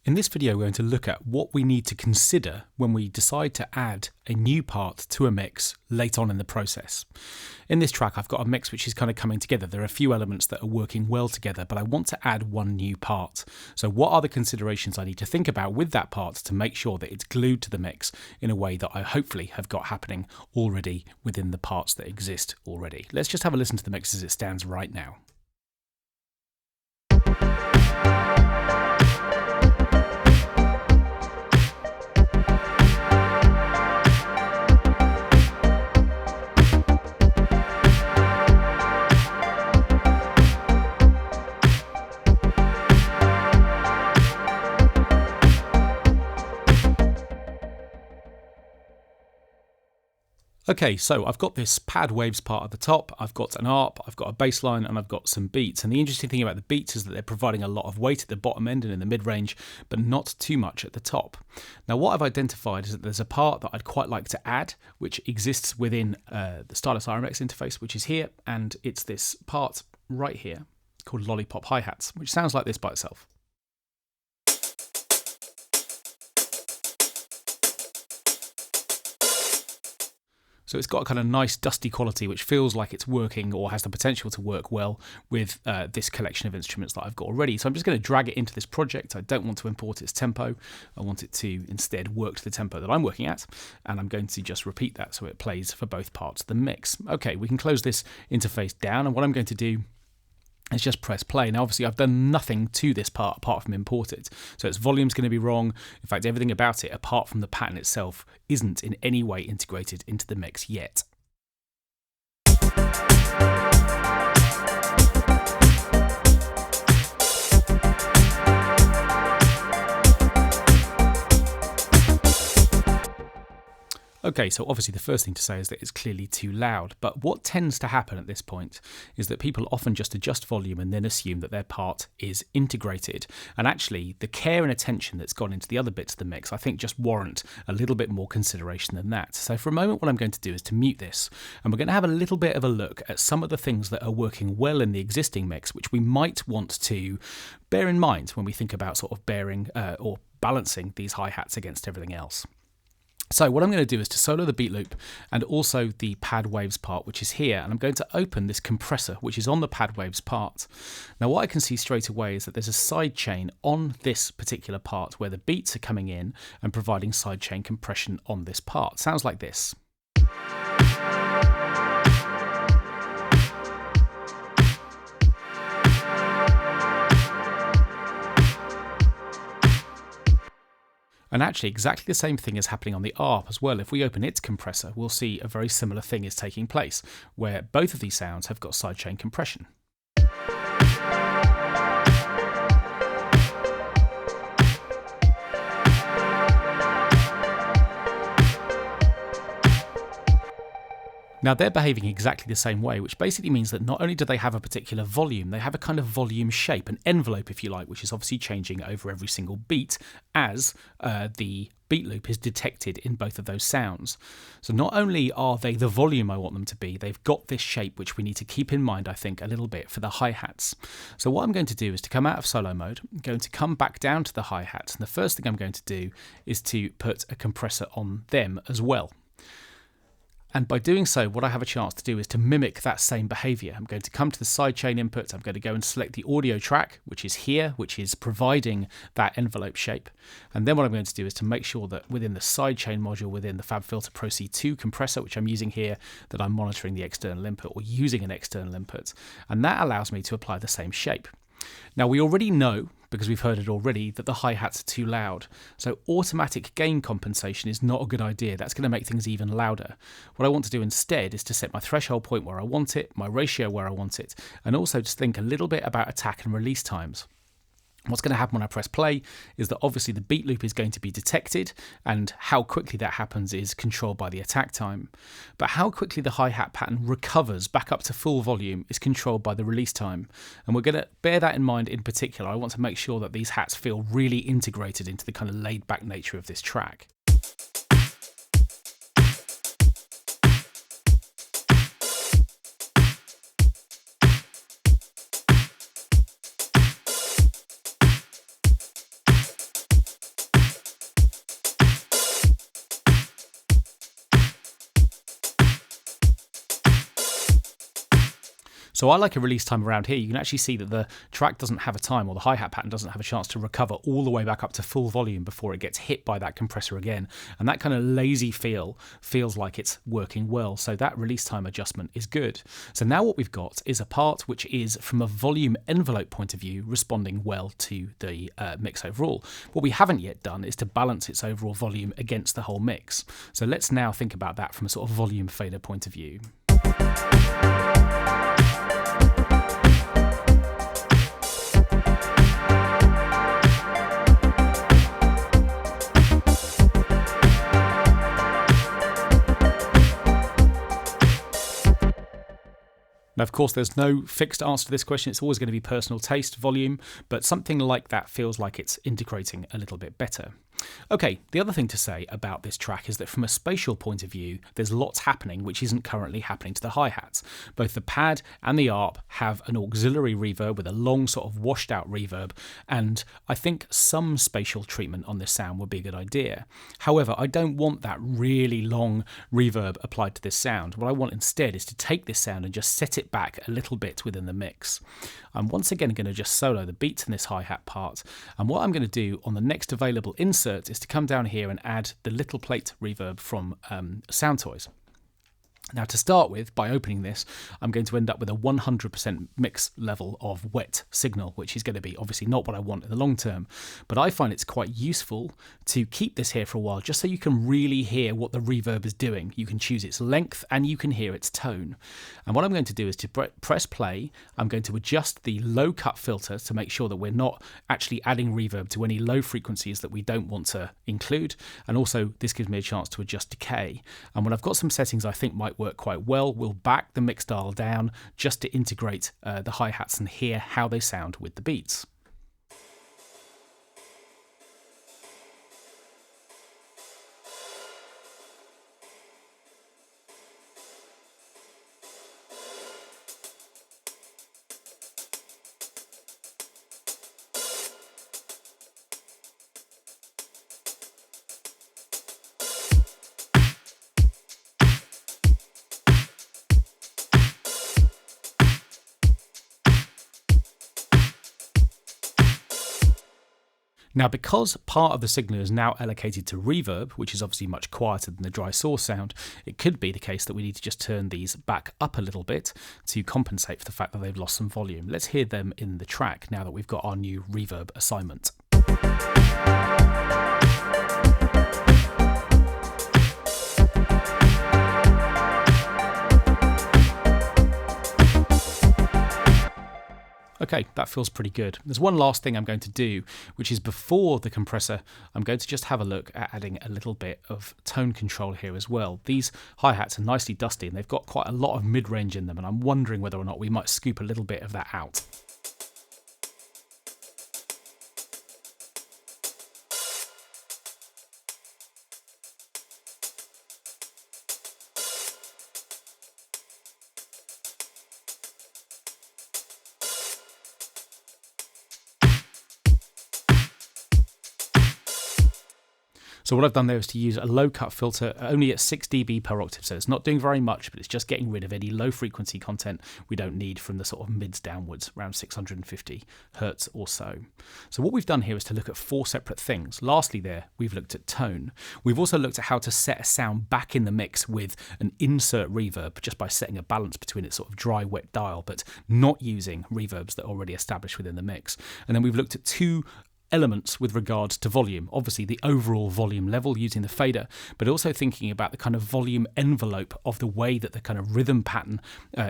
In this video, we're going to look at what we need to consider when we decide to add a new part to a mix late on in the process. In this track, I've got a mix which is kind of coming together. There are a few elements that are working well together, but I want to add one new part. So what are the considerations I need to think about with that part to make sure that it's glued to the mix in a way that I hopefully have got happening already within the parts that exist already? Let's just have a listen to the mix as it stands right now. Okay, so I've got this pad waves part at the top, I've got an ARP, I've got a bass line, and I've got some beats. And the interesting thing about the beats is that they're providing a lot of weight at the bottom end and in the mid-range, but not too much at the top. Now what I've identified is that there's a part that I'd quite like to add, which exists within the Stylus RMX interface, which is here, and it's this part right here called Lollipop Hi-Hats, which sounds like this by itself. So it's got a kind of nice dusty quality which feels like it's working or has the potential to work well with this collection of instruments that I've got already. So I'm just going to drag it into this project. I don't want to import its tempo. I want it to instead work to the tempo that I'm working at, and I'm going to just repeat that so it plays for both parts of the mix. Okay, we can close this interface down, and what I'm going to do is just press play. Now obviously I've done nothing to this part apart from import it, so its volume's going to be wrong. In fact, everything about it apart from the pattern itself isn't in any way integrated into the mix yet. Okay, so obviously the first thing to say is that it's clearly too loud, but what tends to happen at this point is that people often just adjust volume and then assume that their part is integrated. And actually, the care and attention that's gone into the other bits of the mix, I think, just warrant a little bit more consideration than that. So for a moment, what I'm going to do is to mute this, and we're going to have a little bit of a look at some of the things that are working well in the existing mix, which we might want to bear in mind when we think about sort of bearing or balancing these hi-hats against everything else. So what I'm going to do is to solo the beat loop and also the pad waves part, which is here, and I'm going to open this compressor which is on the pad waves part. Now what I can see straight away is that there's a side chain on this particular part where the beats are coming in and providing side chain compression on this part. Sounds like this. And actually exactly the same thing is happening on the ARP as well. If we open its compressor, we'll see a very similar thing is taking place, where both of these sounds have got sidechain compression. Now they're behaving exactly the same way, which basically means that not only do they have a particular volume, they have a kind of volume shape, an envelope if you like, which is obviously changing over every single beat as the beat loop is detected in both of those sounds. So not only are they the volume I want them to be, they've got this shape which we need to keep in mind, I think, a little bit for the hi-hats. So what I'm going to do is to come out of solo mode, I'm going to come back down to the hi-hats, and the first thing I'm going to do is to put a compressor on them as well. And by doing so, what I have a chance to do is to mimic that same behavior. I'm going to come to the sidechain input. I'm going to go and select the audio track, which is here, which is providing that envelope shape. And then what I'm going to do is to make sure that within the sidechain module, within the FabFilter Pro C2 compressor, which I'm using here, that I'm monitoring the external input or using an external input. And that allows me to apply the same shape. Now we already know, because we've heard it already, that the hi-hats are too loud. So automatic gain compensation is not a good idea. That's going to make things even louder. What I want to do instead is to set my threshold point where I want it, my ratio where I want it, and also just think a little bit about attack and release times. What's going to happen when I press play is that obviously the beat loop is going to be detected, and how quickly that happens is controlled by the attack time. But how quickly the hi-hat pattern recovers back up to full volume is controlled by the release time. And we're going to bear that in mind in particular. I want to make sure that these hats feel really integrated into the kind of laid-back nature of this track. So I like a release time around here. You can actually see that the track doesn't have a time, or the hi-hat pattern doesn't have a chance to recover all the way back up to full volume before it gets hit by that compressor again. And that kind of lazy feel feels like it's working well. So that release time adjustment is good. So now what we've got is a part which is, from a volume envelope point of view, responding well to the mix overall. What we haven't yet done is to balance its overall volume against the whole mix. So let's now think about that from a sort of volume fader point of view. Now, of course, there's no fixed answer to this question. It's always going to be personal taste, volume, but something like that feels like it's integrating a little bit better. Okay, the other thing to say about this track is that from a spatial point of view, there's lots happening which isn't currently happening to the hi-hats. Both the pad and the ARP have an auxiliary reverb with a long sort of washed out reverb, and I think some spatial treatment on this sound would be a good idea. However, I don't want that really long reverb applied to this sound. What I want instead is to take this sound and just set it back a little bit within the mix. I'm once again going to just solo the beats in this hi-hat part, and what I'm going to do on the next available insert is to come down here and add the little plate reverb from Sound Toys. Now, to start with, by opening this, I'm going to end up with a 100% mix level of wet signal, which is going to be obviously not what I want in the long term. But I find it's quite useful to keep this here for a while, just so you can really hear what the reverb is doing. You can choose its length and you can hear its tone. And what I'm going to do is to press play, I'm going to adjust the low cut filter to make sure that we're not actually adding reverb to any low frequencies that we don't want to include. And also, this gives me a chance to adjust decay. And when I've got some settings I think might work quite well, we'll back the mix dial down just to integrate the hi-hats and hear how they sound with the beats. Now, because part of the signal is now allocated to reverb, which is obviously much quieter than the dry source sound, it could be the case that we need to just turn these back up a little bit to compensate for the fact that they've lost some volume. Let's hear them in the track now that we've got our new reverb assignment. Okay, that feels pretty good. There's one last thing I'm going to do, which is before the compressor, I'm going to just have a look at adding a little bit of tone control here as well. These hi-hats are nicely dusty and they've got quite a lot of mid-range in them, and I'm wondering whether or not we might scoop a little bit of that out. So what I've done there is to use a low cut filter only at 6 dB per octave, so it's not doing very much, but it's just getting rid of any low frequency content we don't need from the sort of mids downwards, around 650 hertz or so. So what we've done here is to look at 4 separate things. Lastly there, we've looked at tone. We've also looked at how to set a sound back in the mix with an insert reverb, just by setting a balance between its sort of dry, wet dial, but not using reverbs that are already established within the mix. And then we've looked at 2 elements with regards to volume. Obviously the overall volume level using the fader, but also thinking about the kind of volume envelope of the way that the kind of rhythm pattern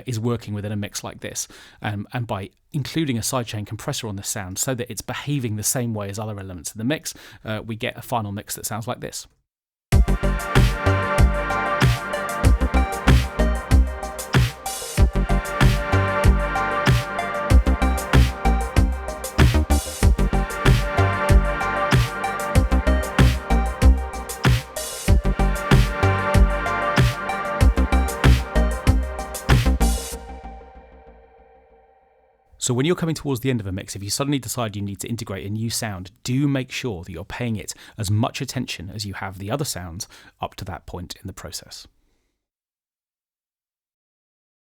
is working within a mix like this, and by including a sidechain compressor on the sound so that it's behaving the same way as other elements in the mix, we get a final mix that sounds like this. So when you're coming towards the end of a mix, if you suddenly decide you need to integrate a new sound, do make sure that you're paying it as much attention as you have the other sounds up to that point in the process.